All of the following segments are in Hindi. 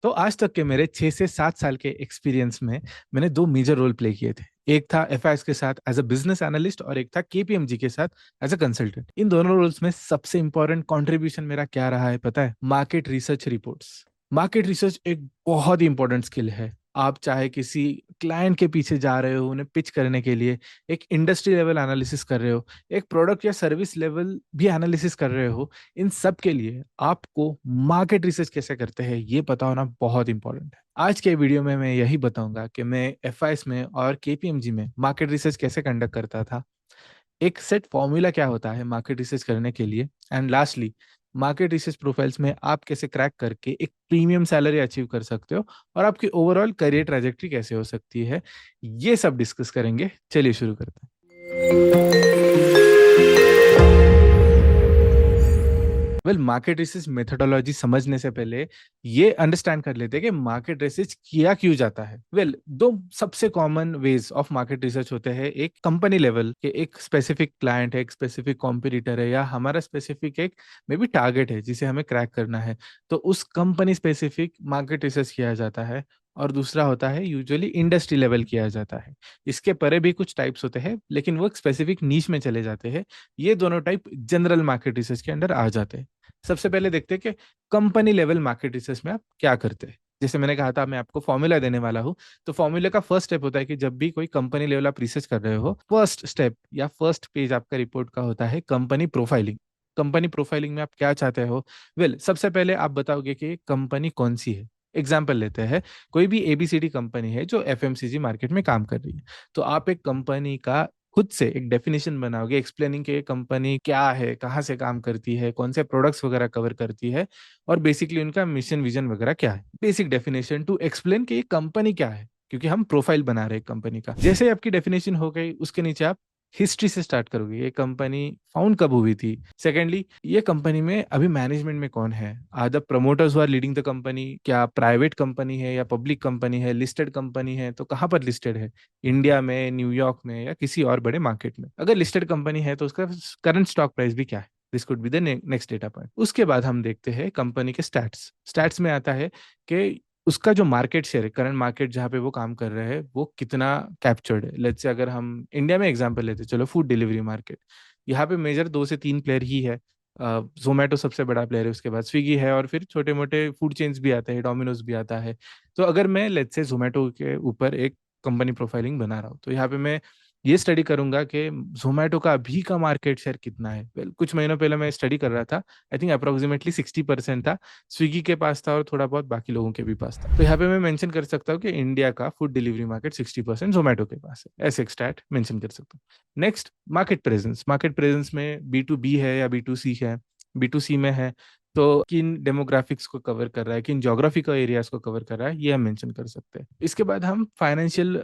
तो आज तक के मेरे 6 से 7 साल के एक्सपीरियंस में मैंने दो मेजर रोल प्ले किए थे। एक था एफआईएस के साथ एज अ बिजनेस एनालिस्ट और एक था केपीएमजी के साथ एज अ कंसल्टेंट। इन दोनों रोल्स में सबसे इंपॉर्टेंट कंट्रीब्यूशन मेरा क्या रहा है पता है? Market research reports. Market research एक बहुत ही इंपॉर्टेंट स्किल है। आप चाहे किसी क्लाइंट के पीछे जा रहे हो उन्हें पिच करने के लिए, एक इंडस्ट्री लेवल एनालिसिस कर रहे हो, एक प्रोडक्ट या सर्विस लेवल भी एनालिसिस कर रहे हो, इन सब के लिए आपको मार्केट रिसर्च कैसे करते हैं ये पता होना बहुत इंपॉर्टेंट है। आज के वीडियो में मैं यही बताऊंगा कि मैं एफआईएस में और केपीएमजी में मार्केट रिसर्च कैसे कंडक्ट करता था, एक सेट फॉर्मूला क्या होता है मार्केट रिसर्च करने के लिए, and lastly market research profiles में आप कैसे क्रैक करके एक प्रीमियम सैलरी अचीव कर सकते हो और आपकी ओवरऑल करियर ट्रैजेक्टरी कैसे हो सकती है, ये सब डिस्कस करेंगे। चलिए शुरू करते हैं। मार्केट रिसर्च मेथोडोलॉजी समझने से पहले ये अंडरस्टैंड कर लेते हैं कि मार्केट रिसर्च किया क्यों जाता है। दो सबसे common ways of market research होते हैं। एक कंपनी लेवल के, एक स्पेसिफिक क्लाइंट है, एक स्पेसिफिक कॉम्पिटिटर है, या हमारा स्पेसिफिक एक मे बी टारगेट है जिसे हमें क्रैक करना है, तो उस कंपनी स्पेसिफिक मार्केट रिसर्च किया जाता है। और दूसरा होता है यूजुअली इंडस्ट्री लेवल किया जाता है। इसके परे भी कुछ टाइप्स होते हैं लेकिन वो स्पेसिफिक नीश में चले जाते हैं। ये दोनों टाइप जनरल मार्केट रिसर्च के अंडर आ जाते हैं। सबसे पहले देखते हैं कि कंपनी लेवल मार्केट रिसर्च में आप क्या करते हैं। जैसे मैंने कहा था मैं आपको फॉर्मूला देने वाला हूँ, तो फॉर्मूले का फर्स्ट स्टेप होता है कि जब भी कोई कंपनी लेवल आप रिसर्च कर रहे हो, फर्स्ट स्टेप या फर्स्ट पेज आपका रिपोर्ट का होता है कंपनी प्रोफाइलिंग। कंपनी प्रोफाइलिंग में आप क्या चाहते हो? सबसे पहले आप बताओगे कि कंपनी कौन सी है। एग्जाम्पल लेते हैं, कोई भी एबीसीडी कंपनी है जो एफएमसीजी मार्केट में काम कर रही है, तो आप एक कंपनी का खुद से एक डेफिनेशन बनाओगे एक्सप्लेनिंग कि ये कंपनी क्या है, कहाँ से काम करती है, कौन से प्रोडक्ट्स वगैरह कवर करती है, और बेसिकली उनका मिशन विजन वगैरह क्या है। बेसिक डेफिनेशन टू एक्सप्लेन कि ये कंपनी क्या है, क्योंकि हम प्रोफाइल बना रहे हैं कंपनी का। जैसे ही आपकी डेफिनेशन हो गई, उसके नीचे आप हिस्ट्री से स्टार्ट करोगे। ये कंपनी फाउंड कब हुई थी, सेकेंडली ये कंपनी में अभी मैनेजमेंट में कौन है, are the promoters who are leading the company, क्या प्राइवेट कंपनी है या पब्लिक कंपनी है, लिस्टेड कंपनी है तो कहाँ पर लिस्टेड है, इंडिया में, न्यूयॉर्क में, या किसी और बड़े मार्केट में। अगर लिस्टेड कंपनी है तो उसका करंट स्टॉक प्राइस भी क्या है। This could be the next data point. उसके बाद हम देखते हैं कंपनी के स्टैट्स। स्टैट्स में आता है कि उसका जो मार्केट शेयर है, करंट मार्केट जहाँ पे वो काम कर रहे हैं, वो कितना कैप्चर्ड है। लेट्स से अगर हम इंडिया में एग्जांपल लेते हैं, चलो फूड डिलीवरी मार्केट, यहाँ पे मेजर 2 से 3 प्लेयर ही है। जोमेटो सबसे बड़ा प्लेयर है, उसके बाद स्विगी है, और फिर छोटे मोटे फूड चेन्स भी आते हैं, डोमिनोज भी आता है। तो अगर मैं लेट्स से जोमेटो के ऊपर एक कंपनी प्रोफाइलिंग बना रहा हूँ, तो यहाँ पे मैं ये स्टडी करूंगा कि जोमेटो का अभी का मार्केट शेयर कितना है। कुछ महीनों पहले मैं स्टडी कर रहा था, आई थिंक अप्रोक्सीमेटली 60% था, स्विगी के पास था और थोड़ा बहुत बाकी लोगों के भी पास था। तो यहाँ पे मैं मेंशन कर सकता हूँ कि इंडिया का फूड डिलीवरी मार्केट 60% जोमेटो के पास है, ऐसे एक स्टैट मेंशन कर सकता हूँ। Next, market presence. Market presence में बी टू बी है या बी टू सी है। बी टू सी में है तो किन डेमोग्राफिक्स को कवर कर रहा है, किन जोग्राफिकल एरियाज को कवर कर रहा है, ये हम मेंशन कर सकते हैं। इसके बाद हम फाइनेंशियल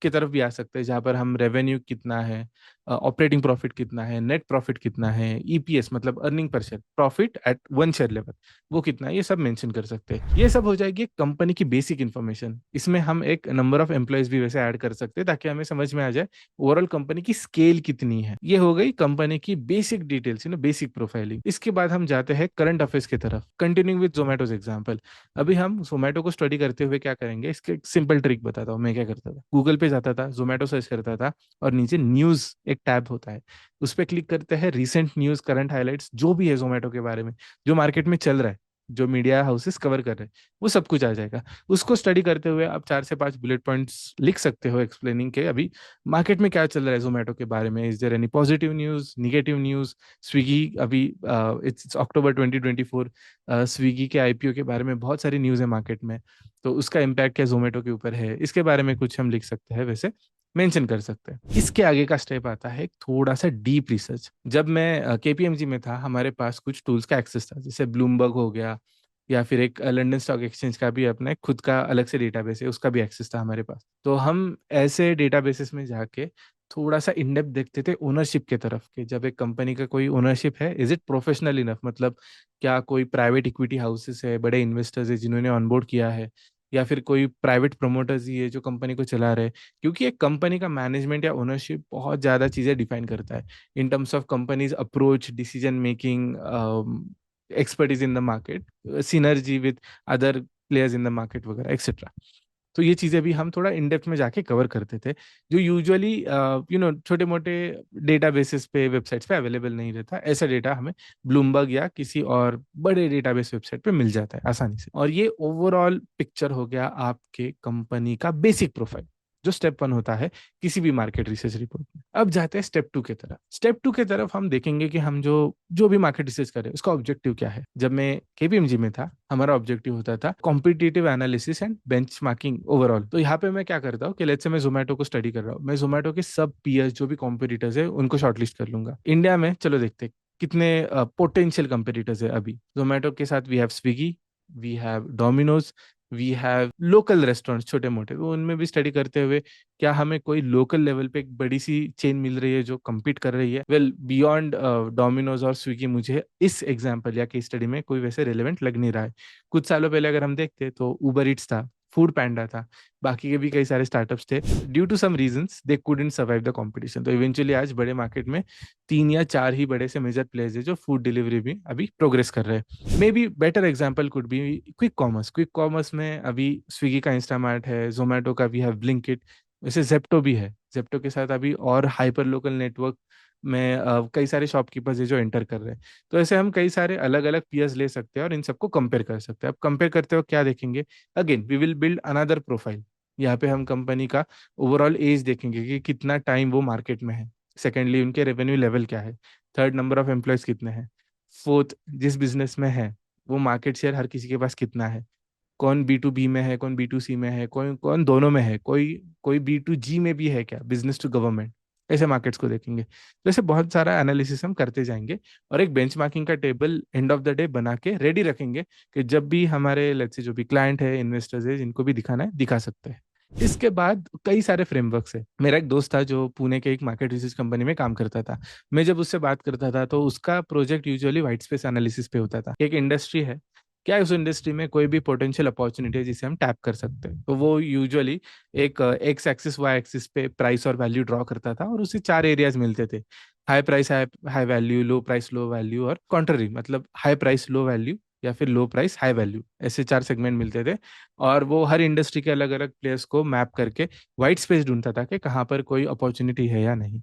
की तरफ भी आ सकते हैं, जहाँ पर हम रेवेन्यू कितना है, ऑपरेटिंग प्रॉफिट कितना है, नेट प्रॉफिट कितना है, ईपीएस मतलब earning per share, profit at one share level, वो कितना है, ये सब मेंशन कर सकते हैं। ये सब हो जाएगी कंपनी की बेसिक इन्फॉर्मेशन। इसमें हम एक नंबर ऑफ एम्प्लॉयज भी वैसे ऐड कर सकते हैं ताकि हमें समझ में आ जाए ओवरऑल कंपनी की स्केल कितनी है। ये हो गई कंपनी की बेसिक डिटेल्स, बेसिक प्रोफाइलिंग। इसके बाद हम जाते हैं करंट अफेयर्स की तरफ, कंटिन्यूइंग विद जोमेटोज एग्जांपल। अभी हम जोमेटो को स्टडी करते हुए क्या करेंगे, इसके एक सिंपल ट्रिक बताता हूँ। मैं क्या करता था, गूगल पे जाता था, जोमेटो सर्च करता था, और नीचे न्यूज एक टैब होता है, उस पर क्लिक करते हैं, रिसेंट न्यूज, करंट हाइलाइट्स, जो भी है जोमेटो के बारे में, जो मार्केट में चल रहा है, जो मीडिया हाउसेस कवर कर रहे हैं, वो सब कुछ आ जाएगा। उसको स्टडी करते हुए आप 4 से 5 बुलेट पॉइंट्स लिख सकते हो एक्सप्लेनिंग के अभी मार्केट में क्या चल रहा है जोमेटो के बारे में। Is there any positive news, negative news. Swiggy अभी इट्स अक्टूबर 2024, स्विगी के आईपीओ के बारे में बहुत सारी न्यूज़ है मार्केट में, तो उसका इम्पैक्ट क्या जोमेटो के ऊपर है, इसके बारे में कुछ हम लिख सकते हैं, वैसे मेंशन कर सकते हैं। इसके आगे का स्टेप आता है थोड़ा सा डीप रिसर्च। जब मैं केपीएमजी में था, हमारे पास कुछ टूल्स का एक्सेस था, जैसे ब्लूमबर्ग हो गया, या फिर एक लंदन स्टॉक एक्सचेंज का भी अपना एक खुद का अलग से डेटाबेस है, उसका भी एक्सेस था हमारे पास। तो हम ऐसे डेटाबेसेस में जाके थोड़ा सा इन डेप्थ देखते थे ओनरशिप के तरफ, कि जब एक कंपनी का कोई ओनरशिप है, इज इट प्रोफेशनल इनफ, मतलब क्या कोई प्राइवेट इक्विटी हाउसेस है, बड़े इन्वेस्टर्स है जिन्होंने ऑनबोर्ड किया है, या फिर कोई प्राइवेट प्रमोटर्स ही है जो कंपनी को चला रहे हैं। क्योंकि एक कंपनी का मैनेजमेंट या ओनरशिप बहुत ज़्यादा चीज़ें डिफाइन करता है in terms of companies approach, decision making, expertise in the market, synergy with other players in the market वगैरह एक्सेट्रा। तो ये चीज़ें भी हम थोड़ा इन डेप्थ में जाके कवर करते थे, जो यूजुअली छोटे मोटे डेटाबेसेस पे, वेबसाइट्स पे अवेलेबल नहीं रहता। ऐसा डेटा हमें ब्लूमबर्ग या किसी और बड़े डेटाबेस वेबसाइट पे मिल जाता है आसानी से। और ये ओवरऑल पिक्चर हो गया आपके कंपनी का बेसिक प्रोफाइल, जो स्टेप 1 होता है किसी भी मार्केट रिसर्च रिपोर्ट में। अब जाते हैं स्टेप 2 की तरफ। स्टेप 2 की तरफ हम देखेंगे कि हम जो जो भी मार्केट रिसर्च कर रहे हैं उसका ऑब्जेक्टिव क्या है। जब मैं केपीएमजी में था, हमारा ऑब्जेक्टिव होता था competitive analysis and benchmarking overall. तो यहाँ पे मैं क्या करता हूँ कि लेट्स से मैं जोमेटो को स्टडी कर रहा हूँ, मैं जोमेटो के सब पीएस जो भी कॉम्पिटिटर्स है उनको शॉर्टलिस्ट कर लूंगा। इंडिया में चलो देखते हैं कितने पोटेंशियल कंपेटिटर्स है अभी जोमेटो के साथ। We have Swiggy, we have Domino's, we have local restaurants छोटे मोटे, तो उनमें भी स्टडी करते हुए क्या हमें कोई लोकल लेवल पे एक बड़ी सी चेन मिल रही है जो compete कर रही है। वेल बियॉन्ड डोमिनोज और स्विगी मुझे इस एग्जाम्पल या केस स्टडी में कोई वैसे रिलेवेंट लग नहीं रहा है। कुछ सालों पहले अगर हम देखते तो उबर इट्स था, फूड पैंडा था, बाकी के भी कई सारे स्टार्टअप्स थे। Due to some reasons they couldn't survive the competition. तो इवेंचुअली आज बड़े मार्केट में 3 या 4 ही बड़े से मेजर प्लेयर्स है जो फूड डिलीवरी भी अभी प्रोग्रेस कर रहे हैं। May be better example could be quick commerce. Quick commerce में अभी स्विगी का इंस्टामार्ट है, जोमेटो का वी हैव ब्लिंकिट, वैसे जेप्टो भी है। जेप्टो के साथ अभी और हाइपर लोकल नेटवर्क में कई सारे शॉपकीपर्स है जो एंटर कर रहे हैं। तो ऐसे हम कई सारे अलग अलग पीयर्स ले सकते हैं और इन सबको कंपेयर कर सकते हैं। अब कंपेयर करते हो क्या देखेंगे, again we will build another profile. यहाँ पे हम कंपनी का ओवरऑल एज देखेंगे कि कितना टाइम वो मार्केट में है। सेकेंडली उनके रेवेन्यू लेवल क्या है। थर्ड, नंबर ऑफ एम्प्लॉयज कितने हैं। फोर्थ, जिस बिजनेस में है वो मार्केट शेयर हर किसी के पास कितना है। कौन B2B में है, कौन B2C में है, कौन कौन दोनों में है, कोई कोई B2G में भी है क्या, बिजनेस टू गवर्नमेंट। ऐसे मार्केट्स को देखेंगे। तो ऐसे बहुत सारा एनालिसिस हम करते जाएंगे और एक बेंचमार्किंग का table and of the day बना के रेडी रखेंगे कि जब भी हमारे लेट्स से जो भी क्लाइंट है, इन्वेस्टर्स है, जिनको भी दिखाना है दिखा सकते हैं। इसके बाद कई सारे फ्रेमवर्क्स है। मेरा एक दोस्त था जो पुणे के एक मार्केट रिसर्च कंपनी में काम करता था। मैं जब उससे बात करता था तो उसका project usually white space analysis पे होता था। एक इंडस्ट्री है, क्या है उस इंडस्ट्री में कोई भी पोटेंशियल अपॉर्चुनिटी है जिसे हम टैप कर सकते हैं, तो वो यूजुअली एक एक्स एक्सिस वाई एक्सिस पे प्राइस और वैल्यू ड्रॉ करता था और उसे 4 एरियाज मिलते थे। High price high high value, लो प्राइस लो वैल्यू और कॉन्ट्ररी, मतलब हाई प्राइस लो वैल्यू या फिर लो प्राइस हाई वैल्यू, ऐसे 4 सेगमेंट मिलते थे। और वो हर इंडस्ट्री के अलग अलग प्लेयर्स को मैप करके वाइट स्पेस ढूंढता था कि कहाँ पर कोई अपॉर्चुनिटी है या नहीं।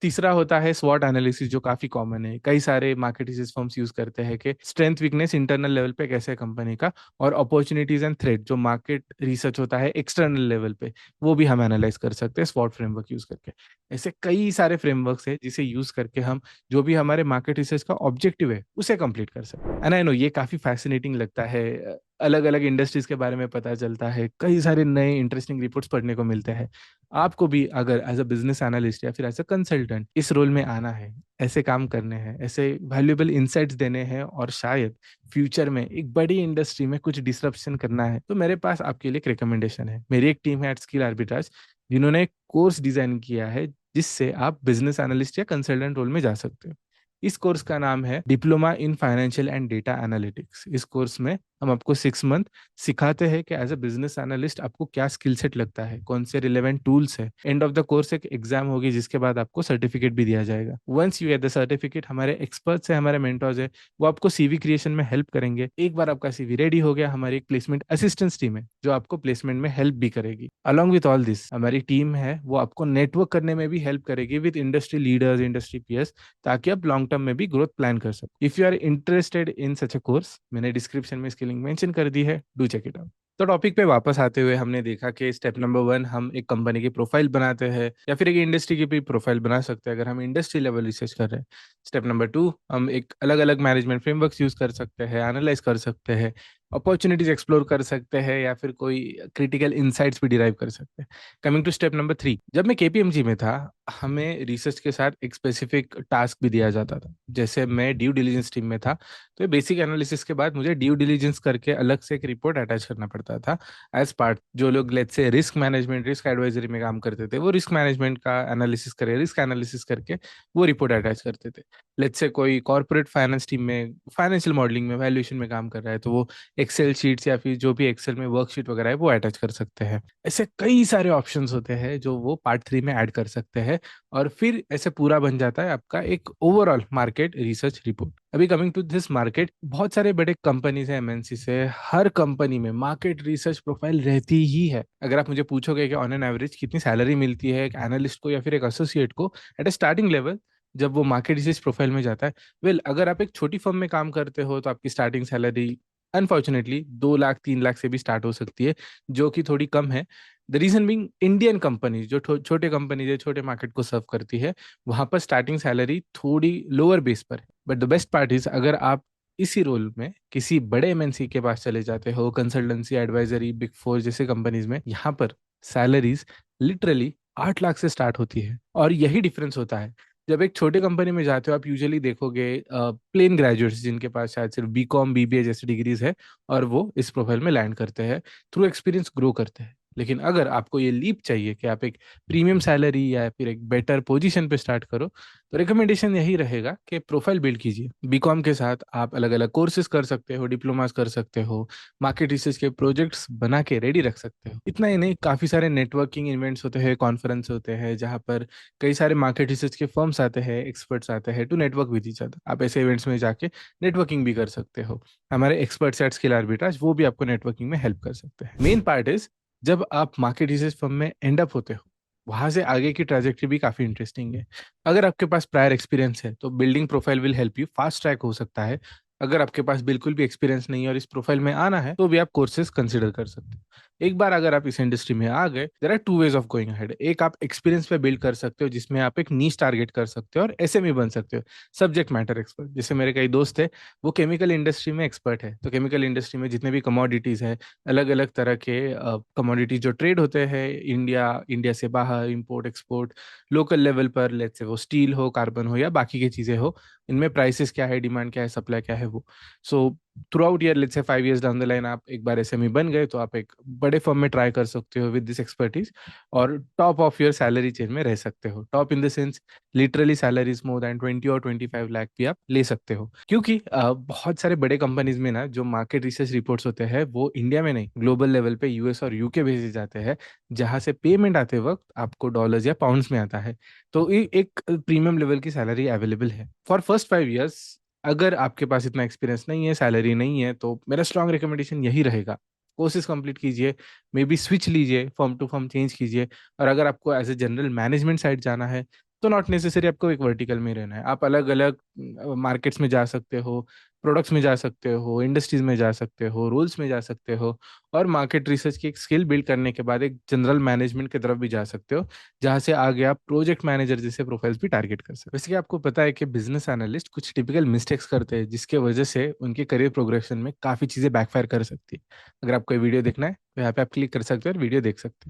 तीसरा होता है स्वॉट एनालिसिस, जो काफी कॉमन है, कई सारे मार्केट रिसर्च फर्म्स यूज करते हैं कि स्ट्रेंथ वीकनेस इंटरनल लेवल पे कैसे है कंपनी का, और अपॉर्चुनिटीज एंड थ्रेट जो मार्केट रिसर्च होता है एक्सटर्नल लेवल पे, वो भी हम एनालाइज कर सकते हैं स्वॉट फ्रेमवर्क यूज करके। ऐसे कई सारे फ्रेमवर्क्स है जिसे यूज करके हम जो भी हमारे मार्केट रिसर्च का ऑब्जेक्टिव है उसे कंप्लीट कर सकते हैं। एंड आई नो ये काफी फैसिनेटिंग लगता है, अलग अलग इंडस्ट्रीज के बारे में पता चलता है, कई सारे नए इंटरेस्टिंग रिपोर्ट्स पढ़ने को मिलते हैं। आपको भी अगर एज अ बिजनेस एनालिस्ट या फिर एज अ कंसल्टेंट इस रोल में आना है, ऐसे काम करने हैं, ऐसे वैल्यूएबल इंसाइट्स देने हैं और शायद फ्यूचर में एक बड़ी इंडस्ट्री में कुछ डिसरप्शन करना है, तो मेरे पास आपके लिए एक रिकमेंडेशन है। मेरी एक टीम है एट स्किल आर्बिट्राज, जिन्होंने एक कोर्स डिजाइन किया है जिससे आप बिजनेस एनालिस्ट या कंसल्टेंट रोल में जा सकते हो। इस कोर्स का नाम है diploma in financial and data analytics. इस कोर्स में हम आपको 6 मंथ सिखाते हैं कि एज अ बिजनेस एनालिस्ट आपको क्या स्किल सेट लगता है, कौन से रिलेवेंट टूल्स है। एंड ऑफ द कोर्स एक एग्जाम होगी जिसके बाद आपको सर्टिफिकेट भी दिया जाएगा। Once you get the certificate, हमारे एक्सपर्ट्स है, हमारे मेंटर्स है, वो आपको सीवी क्रिएशन में हेल्प करेंगे। एक बार आपका सीवी रेडी हो गया, हमारी एक प्लेसमेंट असिस्टेंस टीम है जो आपको प्लेसमेंट में हेल्प भी करेगी। अलॉन्ग विथ ऑल दिस हमारी टीम है वो आपको नेटवर्क करने में भी हेल्प करेगी with industry leaders, industry peers, ताकि आप लॉन्ग टर्म में भी ग्रोथ प्लान कर सको। If you are interested in such a course, मैंने डिस्क्रिप्शन में इसकी लिंक मेंशन कर दी है, डू चेक इट आउट। तो टॉपिक पे वापस आते हुए हमने देखा कि स्टेप नंबर 1 हम एक कंपनी की प्रोफाइल बनाते हैं या फिर एक इंडस्ट्री की भी प्रोफाइल बना सकते हैं अगर हम इंडस्ट्री लेवल रिसर्च कर रहे हैं। स्टेप नंबर 2, हम एक अलग अलग मैनेजमेंट फ्रेमवर्क्स यूज कर सकते हैं, एनालाइज कर सकते हैं, अपॉर्चुनिटीज एक्सप्लोर कर सकते हैं या फिर कोई क्रिटिकल इंसाइट्स भी डिराइव कर सकते हैं। कमिंग टू स्टेप नंबर 3, जब मैं केपीएमजी में था हमें रिसर्च के साथ एक स्पेसिफिक टास्क भी दिया जाता था। जैसे मैं ड्यू डिलीजेंस टीम में था, तो बेसिक एनालिसिस के बाद मुझे ड्यू डिलीजेंस करके अलग से एक रिपोर्ट अटैच करना पड़ता था एज पार्ट। जो लोग let's say risk management, risk advisory में काम करते थे, वो रिस्क मैनेजमेंट का एनालिसिस करे, रिस्क एनालिसिस करके वो रिपोर्ट अटैच करते थे। लेट्स से कोई कॉर्पोरेट फाइनेंस टीम में फाइनेंशियल मॉडलिंग में, वैल्यूएशन में काम कर रहा है, तो वो एक्सेल शीट्स या फिर जो भी एक्सेल में वर्कशीट वगैरह है वो अटैच कर सकते हैं। ऐसे कई सारे ऑप्शंस होते हैं जो वो पार्ट 3 में ऐड कर सकते हैं, और फिर ऐसे पूरा बन जाता है आपका एक ओवरऑल मार्केट रिसर्च रिपोर्ट। अभी कमिंग टू दिस मार्केट, बहुत सारे बड़े कंपनीज हैं एमएनसी से, हर कंपनी में मार्केट रिसर्च प्रोफाइल रहती ही है। अगर आप मुझे पूछोगे कि ऑन एन एवरेज कितनी सैलरी मिलती है एक एनालिस्ट को या फिर एक एसोसिएट को एट ए स्टार्टिंग लेवल, जब वो मार्केट रिसर्च प्रोफाइल में जाता है, अगर आप एक छोटी फर्म में काम करते हो तो आपकी starting salary unfortunately 2 lakh 3 lakh से भी स्टार्ट हो सकती है, जो कि थोड़ी कम है। The reason being, Indian companies जो छोटे कंपनीज है, छोटे मार्केट को सर्व करती है, वहां पर स्टार्टिंग सैलरी थोड़ी लोअर बेस पर है। But the best part is, अगर आप इसी रोल में किसी बड़े एमएनसी के पास चले जाते हो, कंसल्टेंसी, एडवाइजरी, बिग फोर जैसे कंपनीज में, यहाँ पर सैलरीज लिटरली 8 लाख से स्टार्ट होती है। और यही डिफरेंस होता है। जब एक छोटे कंपनी में जाते हो, आप यूजुअली देखोगे प्लेन ग्रेजुएट्स जिनके पास शायद सिर्फ बीकॉम बीबीए जैसी डिग्रीज है, और वो इस प्रोफाइल में लैंड करते हैं, थ्रू एक्सपीरियंस ग्रो करते हैं। लेकिन अगर आपको ये लीप चाहिए कि आप एक प्रीमियम सैलरी या फिर एक बेटर पोजीशन पे स्टार्ट करो, तो रिकमेंडेशन यही रहेगा कि प्रोफाइल बिल्ड कीजिए। बीकॉम के साथ आप अलग अलग कोर्सेज कर सकते हो, डिप्लोमास कर सकते हो, मार्केट रिसर्च के प्रोजेक्ट्स बना के रेडी रख सकते हो। इतना ही नहीं, काफी सारे नेटवर्किंग इवेंट्स होते हैं, कॉन्फ्रेंस होते हैं, जहाँ पर कई सारे मार्केट रिसर्च के फर्म्स आते हैं, एक्सपर्ट्स आते हैं to network with each other. आप ऐसे इवेंट्स में जाके नेटवर्किंग भी कर सकते हो। हमारे एक्सपर्ट्स एट स्किल आर्बिट्राज वो भी आपको नेटवर्किंग में हेल्प कर सकते हैं। मेन पार्ट इज, जब आप मार्केट रिसर्च फर्म में एंड अप होते हो, वहां से आगे की ट्रैजेक्टरी भी काफी इंटरेस्टिंग है। अगर आपके पास प्रायर एक्सपीरियंस है तो building profile will help you fast track हो सकता है। अगर आपके पास बिल्कुल भी एक्सपीरियंस नहीं है और इस प्रोफाइल में आना है, तो भी आप कोर्सेज कंसिडर कर सकते हो। एक बार अगर आप इस इंडस्ट्री में आ गए, there are two ways of going ahead. एक, आप एक्सपीरियंस पे बिल्ड कर सकते हो, जिसमें आप एक नीश टारगेट कर सकते हो और एसएमई बन सकते हो, सब्जेक्ट मैटर एक्सपर्ट। जैसे मेरे कई दोस्त है, वो केमिकल इंडस्ट्री में एक्सपर्ट है, तो केमिकल इंडस्ट्री में जितने भी कमोडिटीज है, अलग अलग तरह के कमोडिटीज जो ट्रेड होते हैं, इंडिया इंडिया से बाहर, इंपोर्ट एक्सपोर्ट, लोकल लेवल पर, लेट्स से वो स्टील हो, कार्बन हो या बाकी की चीजें हो, इनमें प्राइसेस क्या है, डिमांड क्या है, सप्लाई क्या है, वो। So through out year, let's say 5 years down the line, आप एक बार एसएमई बन गए तो आप एक बड़े फर्म में ट्राई कर सकते हो विद दिस एक्सपर्टीज, और top of your salary chain में रह सकते हो। Top in the sense, literally salaries more than 20 और 25 लाख भी आप ले सकते हो। क्योंकि बहुत सारे बड़े कंपनीज में ना, जो मार्केट रिसर्च रिपोर्ट्स होते हैं, वो इंडिया में नहीं, ग्लोबल लेवल पे यूएस और यूके भेजे जाते हैं, जहां से पेमेंट आते वक्त आपको डॉलर्स या पाउंड्स में आता है। तो एक प्रीमियम लेवल की सैलरी अवेलेबल है फॉर फर्स्ट 5 years। अगर आपके पास इतना एक्सपीरियंस नहीं है, सैलरी नहीं है, तो मेरा स्ट्रांग रिकमेंडेशन यही रहेगा, कोर्सेज कंप्लीट कीजिए, मे बी स्विच लीजिए, फर्म टू फर्म चेंज कीजिए। और अगर आपको as a general management side जाना है, तो नॉट नेसेसरी आपको एक वर्टिकल में रहना है। आप अलग अलग मार्केट्स में जा सकते हो, प्रोडक्ट्स में जा सकते हो, इंडस्ट्रीज में जा सकते हो, रोल्स में जा सकते हो, और मार्केट रिसर्च की एक स्किल बिल्ड करने के बाद एक जनरल मैनेजमेंट की तरफ भी जा सकते हो, जहां से आगे आप प्रोजेक्ट मैनेजर जैसे प्रोफाइल्स भी टारगेट कर सकते हो। वैसे कि आपको पता है कि बिजनेस एनालिस्ट कुछ टिपिकल मिस्टेक्स करते हैं, जिसके वजह से उनके करियर प्रोग्रेशन में काफी चीजें बैकफायर कर सकती है। अगर आपको ये वीडियो देखना है, तो यहाँ पे आप क्लिक कर सकते हो और वीडियो देख सकते हो।